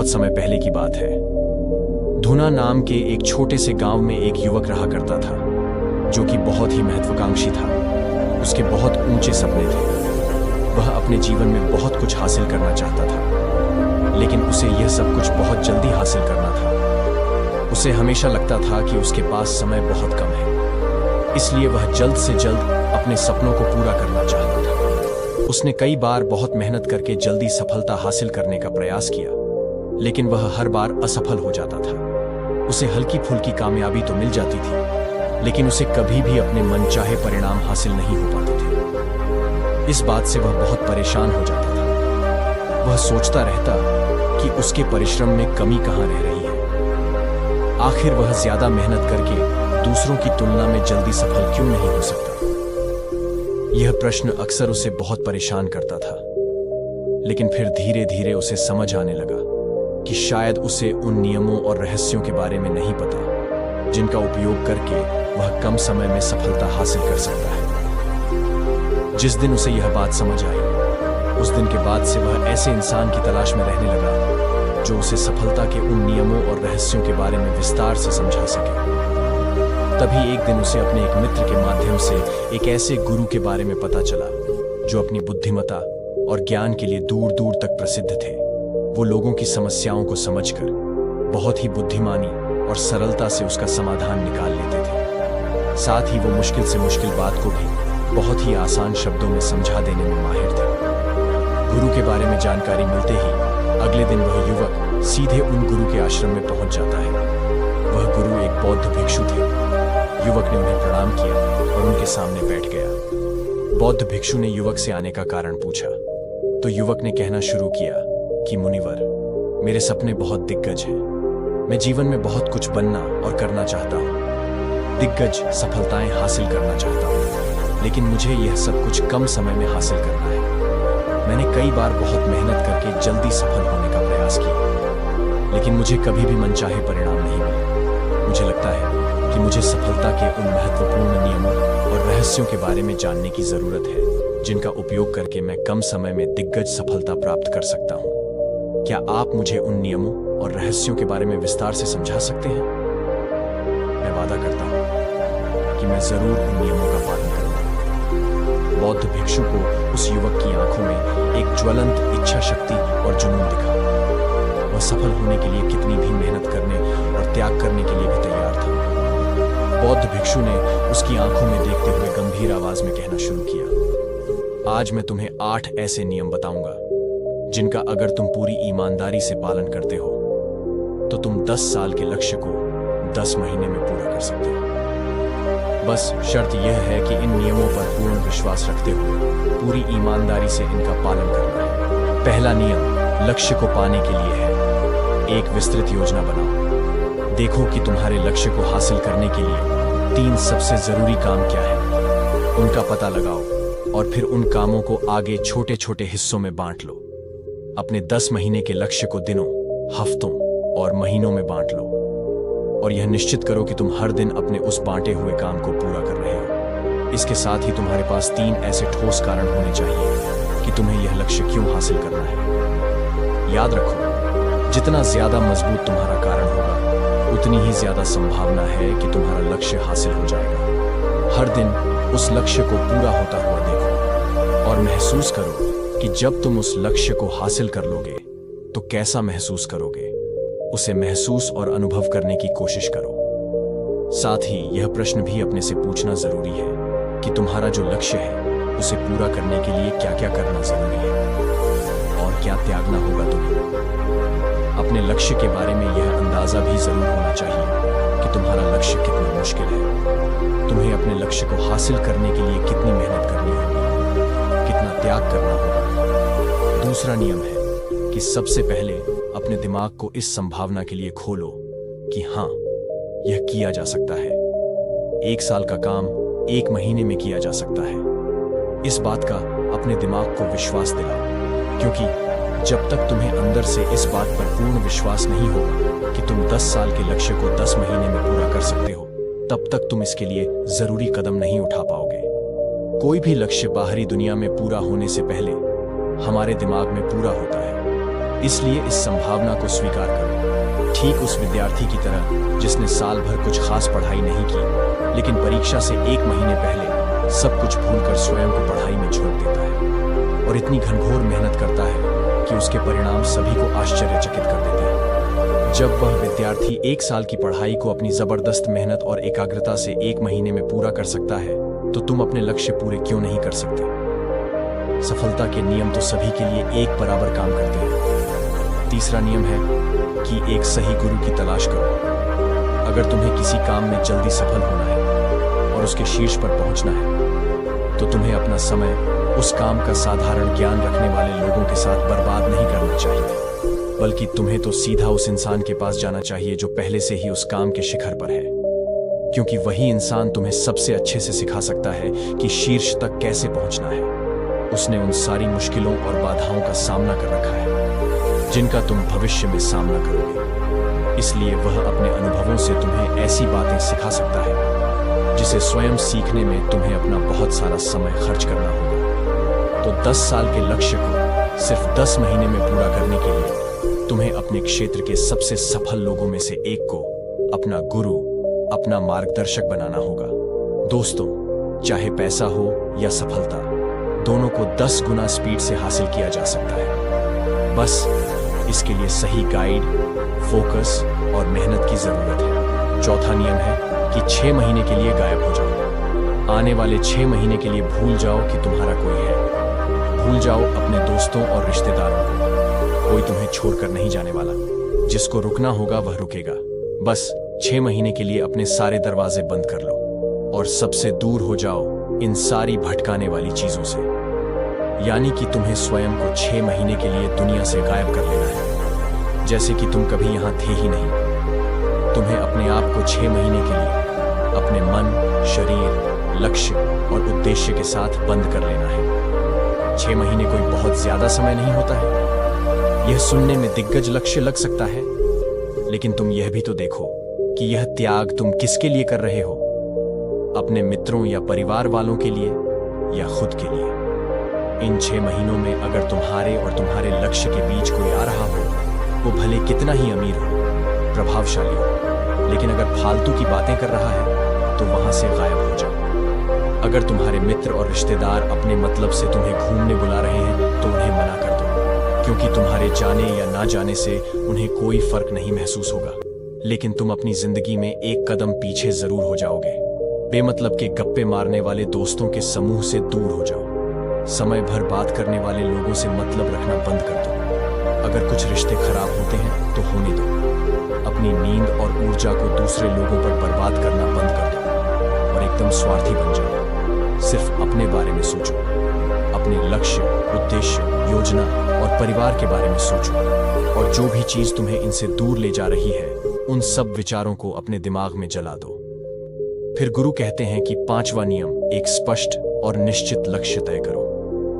बहुत समय पहले की बात है। धुना नाम के एक छोटे से गांव में एक युवक रहा करता था, जो कि बहुत ही महत्वाकांक्षी था। उसके बहुत ऊंचे सपने थे। वह अपने जीवन में बहुत कुछ हासिल करना चाहता था, लेकिन उसे यह सब कुछ बहुत जल्दी हासिल करना था। उसे हमेशा लगता था कि उसके पास समय बहुत कम है, इसलिए वह जल्द से जल्द अपने सपनों को पूरा करना चाहता था। उसने कई बार बहुत मेहनत करके जल्दी सफलता हासिल करने का प्रयास किया, लेकिन वह हर बार असफल हो जाता था। उसे हल्की फुल्की कामयाबी तो मिल जाती थी, लेकिन उसे कभी भी अपने मनचाहे परिणाम हासिल नहीं हो पाते थे। इस बात से वह बहुत परेशान हो जाता था। वह सोचता रहता कि उसके परिश्रम में कमी कहाँ रह रही है। आखिर वह ज्यादा मेहनत करके दूसरों की तुलना में जल्दी सफल क्यों नहीं हो सकता। यह प्रश्न अक्सर उसे बहुत परेशान करता था, लेकिन फिर धीरे धीरे उसे समझ आने लगा कि शायद उसे उन नियमों और रहस्यों के बारे में नहीं पता, जिनका उपयोग करके वह कम समय में सफलता हासिल कर सकता है। जिस दिन उसे यह बात समझ आई, उस दिन के बाद से वह ऐसे इंसान की तलाश में रहने लगा जो उसे सफलता के उन नियमों और रहस्यों के बारे में विस्तार से समझा सके। तभी एक दिन उसे अपने एक मित्र के माध्यम से एक ऐसे गुरु के बारे में पता चला जो अपनी बुद्धिमत्ता और ज्ञान के लिए दूर दूर तक प्रसिद्ध थे। वो लोगों की समस्याओं को समझकर बहुत ही बुद्धिमानी और सरलता से उसका समाधान निकाल लेते थे। साथ ही वो मुश्किल से मुश्किल बात को भी बहुत ही आसान शब्दों में समझा देने में माहिर थे। गुरु के बारे में जानकारी मिलते ही अगले दिन वह युवक सीधे उन गुरु के आश्रम में पहुंच जाता है। वह गुरु एक बौद्ध भिक्षु थे। युवक ने उन्हें प्रणाम किया और उनके सामने बैठ गया। बौद्ध भिक्षु ने युवक से आने का कारण पूछा, तो युवक ने कहना शुरू किया कि मुनिवर, मेरे सपने बहुत दिग्गज हैं। मैं जीवन में बहुत कुछ बनना और करना चाहता हूँ। दिग्गज सफलताएं हासिल करना चाहता हूँ, लेकिन मुझे यह सब कुछ कम समय में हासिल करना है। मैंने कई बार बहुत मेहनत करके जल्दी सफल होने का प्रयास किया, लेकिन मुझे कभी भी मनचाहे परिणाम नहीं मिले। मुझे लगता है कि मुझे सफलता के उन महत्वपूर्ण नियमों और रहस्यों के बारे में जानने की जरूरत है, जिनका उपयोग करके मैं कम समय में दिग्गज सफलता प्राप्त कर सकता हूँ। क्या आप मुझे उन नियमों और रहस्यों के बारे में विस्तार से समझा सकते हैं? मैं वादा करता हूँ कि मैं जरूर उन नियमों का पालन करूंगा। बौद्ध भिक्षु को उस युवक की आंखों में एक ज्वलंत इच्छा शक्ति और जुनून दिखा। वह सफल होने के लिए कितनी भी मेहनत करने और त्याग करने के लिए भी तैयार था। बौद्ध भिक्षु ने उसकी आंखों में देखते हुए गंभीर आवाज में कहना शुरू किया, आज मैं तुम्हें 8 ऐसे नियम बताऊंगा, जिनका अगर तुम पूरी ईमानदारी से पालन करते हो, तो तुम 10 साल के लक्ष्य को 10 महीने में पूरा कर सकते हो। बस शर्त यह है कि इन नियमों पर पूर्ण विश्वास रखते हुए पूरी ईमानदारी से इनका पालन करना है। पहला नियम लक्ष्य को पाने के लिए है। एक विस्तृत योजना बनाओ। देखो कि तुम्हारे लक्ष्य को हासिल करने के लिए 3 सबसे जरूरी काम क्या है। उनका पता लगाओ और फिर उन कामों को आगे छोटे छोटे हिस्सों में बांट लो। अपने 10 महीने के लक्ष्य को दिनों, हफ्तों और महीनों में बांट लो, और यह निश्चित करो कि तुम हर दिन अपने उस बांटे हुए काम को पूरा कर रहे हो। इसके साथ ही तुम्हारे पास 3 ऐसे ठोस कारण होने चाहिए कि तुम्हें यह लक्ष्य क्यों हासिल करना है। याद रखो, जितना ज्यादा मजबूत तुम्हारा कारण होगा, उतनी ही ज्यादा संभावना है कि तुम्हारा लक्ष्य हासिल हो जाएगा। हर दिन उस लक्ष्य को पूरा होता हुआ देखो और महसूस करो कि जब तुम उस लक्ष्य को हासिल कर लोगे तो कैसा महसूस करोगे। उसे महसूस और अनुभव करने की कोशिश करो। साथ ही यह प्रश्न भी अपने से पूछना जरूरी है कि तुम्हारा जो लक्ष्य है, उसे पूरा करने के लिए क्या क्या करना जरूरी है और क्या त्यागना होगा तुम्हें। अपने लक्ष्य के बारे में यह अंदाजा भी जरूर होना चाहिए कि तुम्हारा लक्ष्य कितना मुश्किल है। तुम्हें अपने लक्ष्य को हासिल करने के लिए कितनी मेहनत करनी होगी, कितना त्याग करना होगा। दूसरा नियम है कि सबसे पहले अपने दिमाग को इस संभावना के लिए खोलो कि हाँ, यह किया जा सकता है। 1 साल का काम 1 महीने में किया जा सकता है। इस बात का अपने दिमाग को विश्वास दिलाओ, क्योंकि जब तक तुम्हें अंदर से इस बात पर पूर्ण विश्वास नहीं होगा कि तुम 10 साल के लक्ष्य को 10 महीने में पूरा कर सकते हो, तब तक तुम इसके लिए जरूरी कदम नहीं उठा पाओगे। कोई भी लक्ष्य बाहरी दुनिया में पूरा होने से पहले हमारे दिमाग में पूरा होता है। इसलिए इस संभावना को स्वीकार करो। ठीक उस विद्यार्थी की तरह जिसने साल भर कुछ खास पढ़ाई नहीं की, लेकिन परीक्षा से 1 महीने पहले सब कुछ भूलकर स्वयं को पढ़ाई में झोंक देता है और इतनी घनघोर मेहनत करता है कि उसके परिणाम सभी को आश्चर्यचकित कर देते हैं। जब वह विद्यार्थी 1 साल की पढ़ाई को अपनी जबरदस्त मेहनत और एकाग्रता से 1 महीने में पूरा कर सकता है, तो तुम अपने लक्ष्य पूरे क्यों नहीं कर सकते? सफलता के नियम तो सभी के लिए एक बराबर काम करते हैं। तीसरा नियम है कि एक सही गुरु की तलाश करो। अगर तुम्हें किसी काम में जल्दी सफल होना है और उसके शीर्ष पर पहुंचना है, तो तुम्हें अपना समय उस काम का साधारण ज्ञान रखने वाले लोगों के साथ बर्बाद नहीं करना चाहिए, बल्कि तुम्हें तो सीधा उस इंसान के पास जाना चाहिए जो पहले से ही उस काम के शिखर पर है, क्योंकि वही इंसान तुम्हें सबसे अच्छे से सिखा सकता है कि शीर्ष तक कैसे पहुंचना है। उसने उन सारी मुश्किलों और बाधाओं का सामना कर रखा है जिनका तुम भविष्य में सामना करोगे, इसलिए वह अपने अनुभवों से तुम्हें ऐसी बातें सिखा सकता है जिसे स्वयं सीखने में तुम्हें अपना बहुत सारा समय खर्च करना होगा। तो 10 साल के लक्ष्य को सिर्फ 10 महीने में पूरा करने के लिए तुम्हें अपने क्षेत्र के सबसे सफल लोगों में से एक को अपना गुरु, अपना मार्गदर्शक बनाना होगा। दोस्तों, चाहे पैसा हो या सफलता, दोनों को 10 गुना स्पीड से हासिल किया जा सकता है। बस इसके लिए सही गाइड, फोकस और मेहनत की जरूरत है। चौथा नियम है कि 6 महीने के लिए गायब हो जाओ। आने वाले 6 महीने के लिए भूल जाओ कि तुम्हारा कोई है। भूल जाओ अपने दोस्तों और रिश्तेदारों को। कोई तुम्हें छोड़कर नहीं जाने वाला। जिसको रुकना होगा वह रुकेगा। बस 6 महीने के लिए अपने सारे दरवाजे बंद कर लो और सबसे दूर हो जाओ इन सारी भटकाने वाली चीजों से। यानी कि तुम्हें स्वयं को 6 महीने के लिए दुनिया से गायब कर लेना है, जैसे कि तुम कभी यहां थे ही नहीं। तुम्हें अपने आप को 6 महीने के लिए अपने मन, शरीर, लक्ष्य और उद्देश्य के साथ बंद कर लेना है। 6 महीने कोई बहुत ज्यादा समय नहीं होता है। यह सुनने में दिग्गज लक्ष्य लग सकता है, लेकिन तुम यह भी तो देखो कि यह त्याग तुम किसके लिए कर रहे हो? अपने मित्रों या परिवार वालों के लिए या खुद के लिए? इन 6 महीनों में अगर तुम्हारे और तुम्हारे लक्ष्य के बीच कोई आ रहा हो, वो भले कितना ही अमीर हो, प्रभावशाली हो, लेकिन अगर फालतू की बातें कर रहा है तो वहां से गायब हो जाओ। अगर तुम्हारे मित्र और रिश्तेदार अपने मतलब से तुम्हें घूमने बुला रहे हैं तो उन्हें मना कर दो, क्योंकि तुम्हारे जाने या ना जाने से उन्हें कोई फर्क नहीं महसूस होगा, लेकिन तुम अपनी जिंदगी में एक कदम पीछे जरूर हो जाओगे। बेमतलब के गप्पे मारने वाले दोस्तों के समूह से दूर हो जाओ। समय भर बात करने वाले लोगों से मतलब रखना बंद कर दो। अगर कुछ रिश्ते खराब होते हैं तो होने दो। अपनी नींद और ऊर्जा को दूसरे लोगों पर बर्बाद करना बंद कर दो और एकदम स्वार्थी बन जाओ। सिर्फ अपने बारे में सोचो। अपने लक्ष्य, उद्देश्य, योजना और परिवार के बारे में सोचो, और जो भी चीज तुम्हें इनसे दूर ले जा रही है, उन सब विचारों को अपने दिमाग में जला दो। फिर गुरु कहते हैं कि 5वां नियम, एक स्पष्ट और निश्चित लक्ष्य तय करो।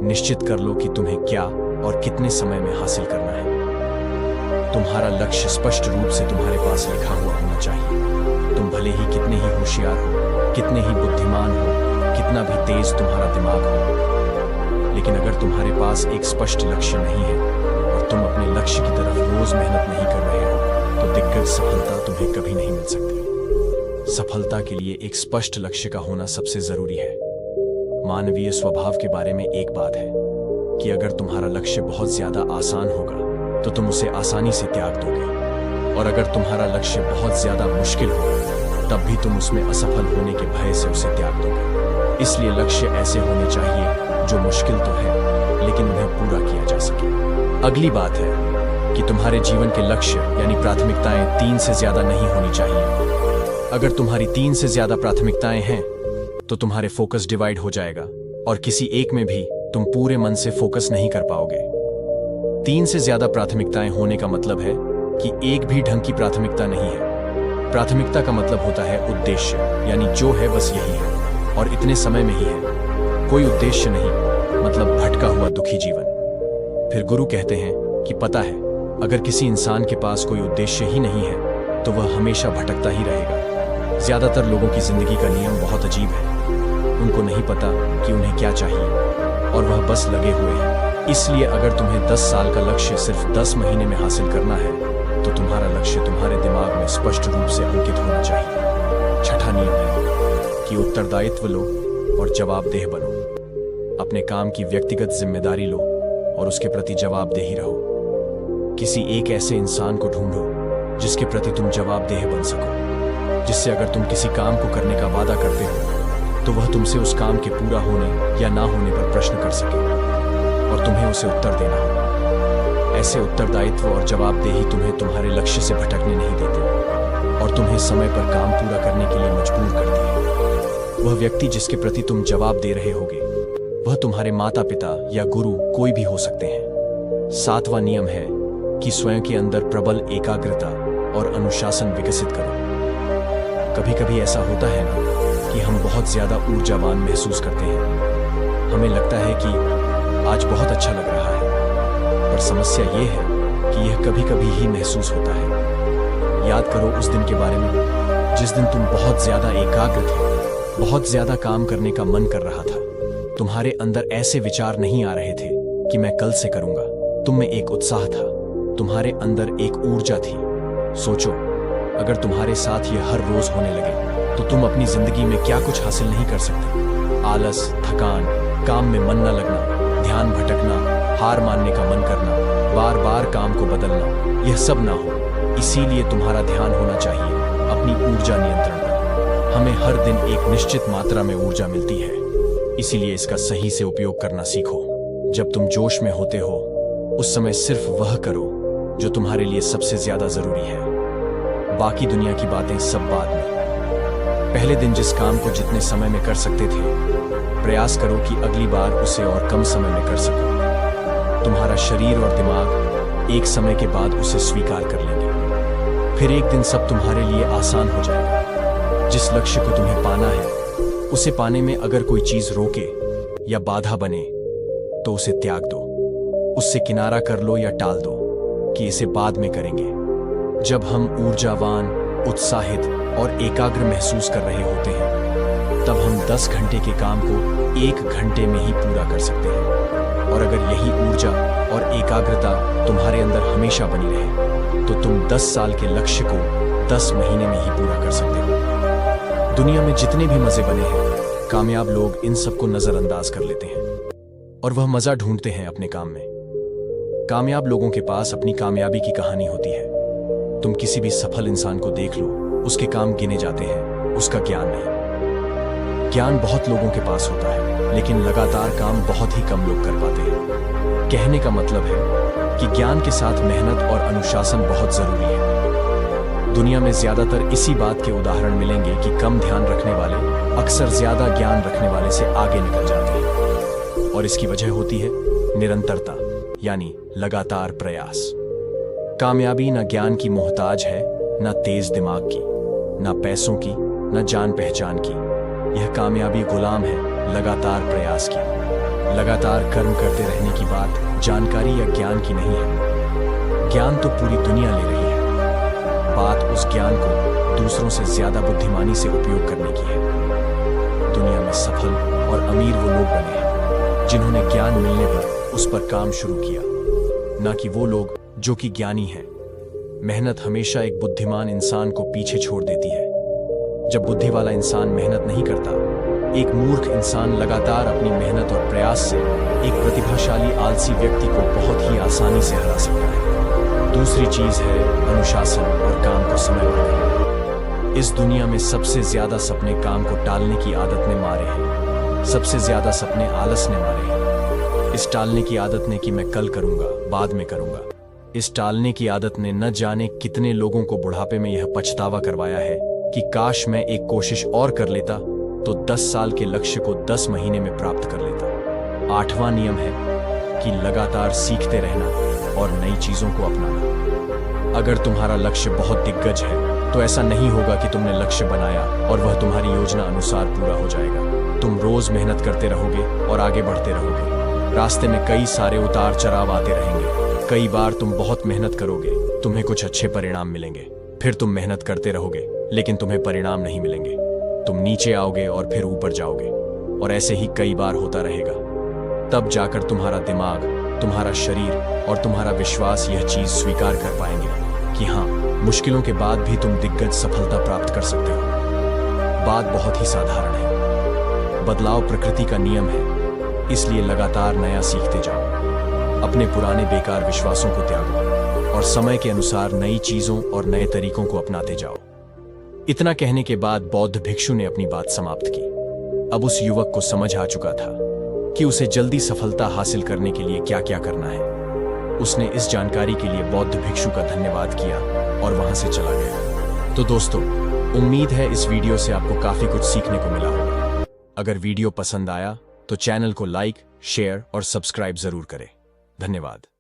निश्चित कर लो कि तुम्हें क्या और कितने समय में हासिल करना है। तुम्हारा लक्ष्य स्पष्ट रूप से तुम्हारे पास लिखा हुआ होना चाहिए। तुम भले ही कितने ही होशियार हो, कितने ही बुद्धिमान हो, कितना भी तेज तुम्हारा दिमाग हो, लेकिन अगर तुम्हारे पास एक स्पष्ट लक्ष्य नहीं है और तुम अपने लक्ष्य की तरफ रोज मेहनत नहीं कर रहे हो, तो दिग्गज सफलता तुम्हें कभी नहीं मिल सकती। सफलता के लिए एक स्पष्ट लक्ष्य का होना सबसे जरूरी है। मानवीय स्वभाव के बारे में एक बात है कि अगर तुम्हारा लक्ष्य बहुत ज्यादा आसान होगा तो तुम उसे आसानी से त्याग दोगे, और अगर तुम्हारा लक्ष्य बहुत ज्यादा मुश्किल होगा तब भी तुम उसमें असफल होने के भय से उसे त्याग दोगे। इसलिए लक्ष्य ऐसे होने चाहिए जो मुश्किल तो है, लेकिन उन्हें पूरा किया जा सके। अगली बात है कि तुम्हारे जीवन के लक्ष्य यानी प्राथमिकताएं 3 से ज्यादा नहीं होनी चाहिए। अगर तुम्हारी 3 से ज्यादा प्राथमिकताएं हैं तो तुम्हारे फोकस डिवाइड हो जाएगा और किसी एक में भी तुम पूरे मन से फोकस नहीं कर पाओगे। 3 से ज्यादा प्राथमिकताएं होने का मतलब है कि एक भी ढंग की प्राथमिकता नहीं है। प्राथमिकता का मतलब होता है उद्देश्य, यानी जो है बस यही है और इतने समय में ही है। कोई उद्देश्य नहीं, मतलब भटका हुआ दुखी जीवन। फिर गुरु कहते हैं कि पता है, अगर किसी इंसान के पास कोई उद्देश्य ही नहीं है तो वह हमेशा भटकता ही रहेगा। ज्यादातर लोगों की जिंदगी का नियम बहुत अजीब है। उनको नहीं पता कि उन्हें क्या चाहिए और वह बस लगे हुए हैं। इसलिए अगर तुम्हें 10 साल का लक्ष्य सिर्फ 10 महीने में हासिल करना है तो तुम्हारा लक्ष्य तुम्हारे दिमाग में स्पष्ट रूप से अंकित होना चाहिए। छठा नियम है कि उत्तरदायित्व लो और जवाबदेह बनो। अपने काम की व्यक्तिगत जिम्मेदारी लो और उसके प्रति जवाबदेही रहो। किसी एक ऐसे इंसान को ढूंढो जिसके प्रति तुम जवाबदेह बन सको, जिससे अगर तुम किसी काम को करने का वादा करते हो तो वह तुमसे उस काम के पूरा होने या ना होने पर प्रश्न कर सके और तुम्हें उसे उत्तर देना हो। ऐसे उत्तरदायित्व और जवाबदेही तुम्हें तुम्हारे लक्ष्य से भटकने नहीं देते और तुम्हें समय पर काम पूरा करने के लिए मजबूर करती है। वह व्यक्ति जिसके प्रति तुम जवाब दे रहे होगे वह तुम्हारे माता पिता या गुरु कोई भी हो सकते हैं। सातवां नियम है कि स्वयं के अंदर प्रबल एकाग्रता और अनुशासन विकसित करो। कभी कभी ऐसा होता है ना कि हम बहुत ज्यादा ऊर्जावान महसूस करते हैं। हमें लगता है कि आज बहुत अच्छा लग रहा है, पर समस्या ये है कि यह कभी कभी ही महसूस होता है। याद करो उस दिन के बारे में जिस दिन तुम बहुत ज्यादा एकाग्र थे, बहुत ज्यादा काम करने का मन कर रहा था। तुम्हारे अंदर ऐसे विचार नहीं आ रहे थे कि मैं कल से करूंगा। तुम में एक उत्साह था, तुम्हारे अंदर एक ऊर्जा थी। सोचो, अगर तुम्हारे साथ ये हर रोज होने लगे तो तुम अपनी जिंदगी में क्या कुछ हासिल नहीं कर सकते। आलस, थकान, काम में मन न लगना, ध्यान भटकना, हार मानने का मन करना, बार बार काम को बदलना, यह सब ना हो। इसीलिए तुम्हारा ध्यान होना चाहिए अपनी ऊर्जा नियंत्रण पर। हमें हर दिन एक निश्चित मात्रा में ऊर्जा मिलती है, इसीलिए इसका सही से उपयोग करना सीखो। जब तुम जोश में होते हो उस समय सिर्फ वह करो जो तुम्हारे लिए सबसे ज्यादा जरूरी है। बाकी दुनिया की बातें सब बाद में। पहले दिन जिस काम को जितने समय में कर सकते थे, प्रयास करो कि अगली बार उसे और कम समय में कर सको। तुम्हारा शरीर और दिमाग एक समय के बाद उसे स्वीकार कर लेंगे। फिर एक दिन सब तुम्हारे लिए आसान हो जाएगा। जिस लक्ष्य को तुम्हें पाना है उसे पाने में अगर कोई चीज रोके या बाधा बने तो उसे त्याग दो, उससे किनारा कर लो या टाल दो कि इसे बाद में करेंगे। जब हम ऊर्जावान, उत्साहित और एकाग्र महसूस कर रहे होते हैं तब हम 10 घंटे के काम को 1 घंटे में ही पूरा कर सकते हैं। और अगर यही ऊर्जा और एकाग्रता तुम्हारे अंदर हमेशा बनी रहे तो तुम 10 साल के लक्ष्य को 10 महीने में ही पूरा कर सकते हो। दुनिया में जितने भी मजे बने हैं, कामयाब लोग इन सबको नजरअंदाज कर लेते हैं और वह मजा ढूंढते हैं अपने काम में। कामयाब लोगों के पास अपनी कामयाबी की कहानी होती है। तुम किसी भी सफल इंसान को देख लो, उसके काम गिने जाते हैं, उसका ज्ञान नहीं। ज्ञान बहुत लोगों के पास होता है लेकिन लगातार काम बहुत ही कम लोग कर पाते हैं। कहने का मतलब है कि ज्ञान के साथ मेहनत और अनुशासन बहुत जरूरी है। दुनिया में ज्यादातर इसी बात के उदाहरण मिलेंगे कि कम ध्यान रखने वाले अक्सर ज्यादा ज्ञान रखने वाले से आगे निकल जाते हैं। और इसकी वजह होती है निरंतरता, यानी लगातार प्रयास। कामयाबी न ज्ञान की मोहताज है, न तेज दिमाग की, न पैसों की, न जान पहचान की। यह कामयाबी गुलाम है लगातार प्रयास की। लगातार कर्म करते रहने की बात जानकारी या ज्ञान की नहीं है। ज्ञान तो पूरी दुनिया ले रही है, बात उस ज्ञान को दूसरों से ज्यादा बुद्धिमानी से उपयोग करने की है। दुनिया में सफल और अमीर वो लोग बने हैं जिन्होंने ज्ञान मिलने पर उस पर काम शुरू किया, न कि वो लोग जो कि ज्ञानी हैं। मेहनत हमेशा एक बुद्धिमान इंसान को पीछे छोड़ देती है। जब बुद्धि वाला इंसान मेहनत नहीं करता, एक मूर्ख इंसान लगातार अपनी मेहनत और प्रयास से एक प्रतिभाशाली आलसी व्यक्ति को बहुत ही आसानी से हरा सकता है। दूसरी चीज है अनुशासन और काम को समय पर करना। इस दुनिया में सबसे ज्यादा सपने काम को टालने की आदत ने मारे हैं। सबसे ज्यादा सपने आलस ने मारे हैं। इस टालने की आदत ने कि मैं कल करूंगा, बाद में करूंगा। इस टालने की आदत ने न जाने कितने लोगों को बुढ़ापे में यह पछतावा करवाया है कि काश मैं एक कोशिश और कर लेता तो 10 साल के लक्ष्य को 10 महीने में प्राप्त कर लेता। 8वां नियम है कि लगातार सीखते रहना और नई चीजों को अपनाना। अगर तुम्हारा लक्ष्य बहुत दिग्गज है तो ऐसा नहीं होगा कि तुमने लक्ष्य बनाया और वह तुम्हारी योजना अनुसार पूरा हो जाएगा। तुम रोज मेहनत करते रहोगे और आगे बढ़ते रहोगे। रास्ते में कई सारे उतार चढ़ाव आते रहेंगे। कई बार तुम बहुत मेहनत करोगे, तुम्हें कुछ अच्छे परिणाम मिलेंगे। फिर तुम मेहनत करते रहोगे लेकिन तुम्हें परिणाम नहीं मिलेंगे। तुम नीचे आओगे और फिर ऊपर जाओगे और ऐसे ही कई बार होता रहेगा। तब जाकर तुम्हारा दिमाग तुम्हारा शरीर और तुम्हारा विश्वास यह चीज स्वीकार कर पाएंगे कि हाँ, मुश्किलों के बाद भी तुम दिग्गज सफलता प्राप्त कर सकते हो। बात बहुत ही साधारण है। बदलाव प्रकृति का नियम है, इसलिए लगातार नया सीखते जाओ। अपने पुराने बेकार विश्वासों को त्यागो और समय के अनुसार नई चीजों और नए तरीकों को अपनाते जाओ। इतना कहने के बाद बौद्ध भिक्षु ने अपनी बात समाप्त की। अब उस युवक को समझ आ चुका था कि उसे जल्दी सफलता हासिल करने के लिए क्या क्या करना है। उसने इस जानकारी के लिए बौद्ध भिक्षु का धन्यवाद किया और वहां से चला गया। तो दोस्तों, उम्मीद है इस वीडियो से आपको काफी कुछ सीखने को मिला होगा। अगर वीडियो पसंद आया तो चैनल को लाइक, शेयर और सब्सक्राइब जरूर करें। धन्यवाद।